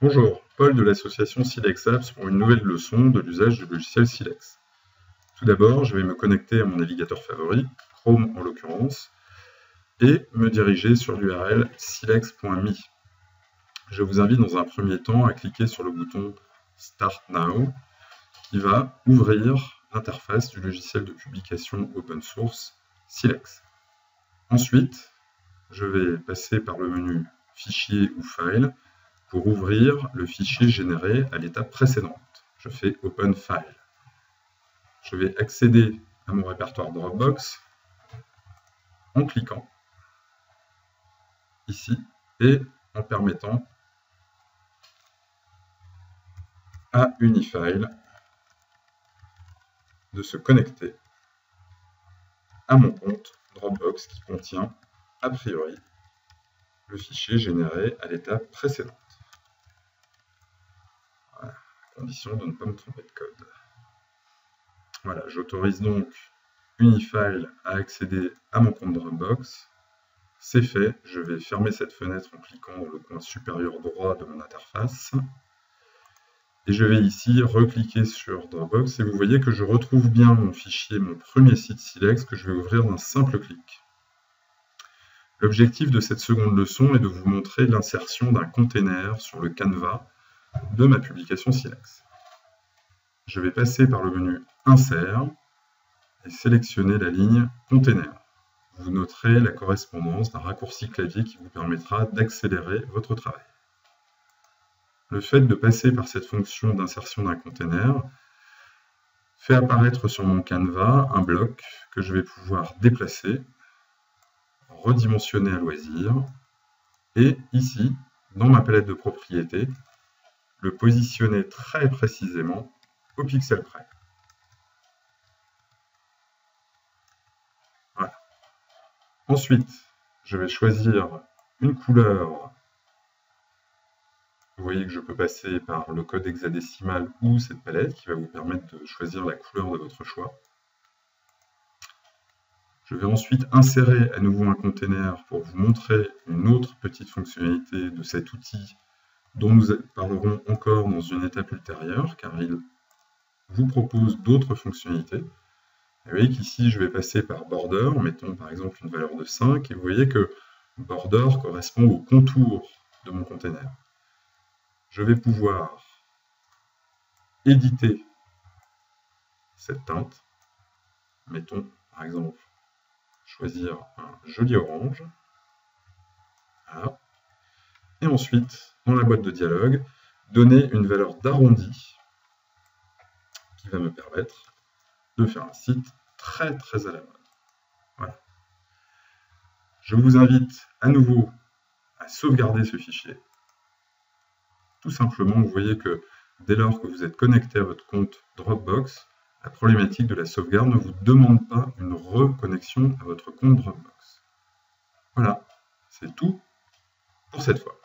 Bonjour, Paul de l'association Silex Apps pour une nouvelle leçon de l'usage du logiciel Silex. Tout d'abord, je vais me connecter à mon navigateur favori, Chrome en l'occurrence, et me diriger sur l'URL silex.me. Je vous invite dans un premier temps à cliquer sur le bouton Start Now, qui va ouvrir l'interface du logiciel de publication open source Silex. Ensuite, je vais passer par le menu Fichier ou File pour ouvrir le fichier généré à l'étape précédente. Je fais Open File. Je vais accéder à mon répertoire Dropbox en cliquant ici et en permettant à Unifile de se connecter à mon compte Dropbox qui contient a priori le fichier généré à l'étape précédente. Voilà, à condition de ne pas me tromper de code. Voilà, j'autorise donc Unifile à accéder à mon compte Dropbox. C'est fait, je vais fermer cette fenêtre en cliquant dans le coin supérieur droit de mon interface. Et je vais ici recliquer sur Dropbox et vous voyez que je retrouve bien mon fichier, mon premier site Silex que je vais ouvrir d'un simple clic. L'objectif de cette seconde leçon est de vous montrer l'insertion d'un container sur le canevas de ma publication Silex. Je vais passer par le menu Insert et sélectionner la ligne Container. Vous noterez la correspondance d'un raccourci clavier qui vous permettra d'accélérer votre travail. Le fait de passer par cette fonction d'insertion d'un container fait apparaître sur mon canevas un bloc que je vais pouvoir déplacer, redimensionner à loisir, et ici, dans ma palette de propriétés, le positionner très précisément au pixel près. Voilà. Ensuite, je vais choisir une couleur. Vous voyez que je peux passer par le code hexadécimal ou cette palette qui va vous permettre de choisir la couleur de votre choix. Je vais ensuite insérer à nouveau un container pour vous montrer une autre petite fonctionnalité de cet outil dont nous parlerons encore dans une étape ultérieure car il vous propose d'autres fonctionnalités. Vous voyez qu'ici je vais passer par border, mettons par exemple une valeur de 5 et vous voyez que border correspond au contour de mon container. Je vais pouvoir éditer cette teinte. Mettons, par exemple, choisir un joli orange. Voilà. Et ensuite, dans la boîte de dialogue, donner une valeur d'arrondi qui va me permettre de faire un site très à la mode. Voilà. Je vous invite à nouveau à sauvegarder ce fichier. Tout simplement, vous voyez que dès lors que vous êtes connecté à votre compte Dropbox, la problématique de la sauvegarde ne vous demande pas une reconnexion à votre compte Dropbox. Voilà, c'est tout pour cette fois.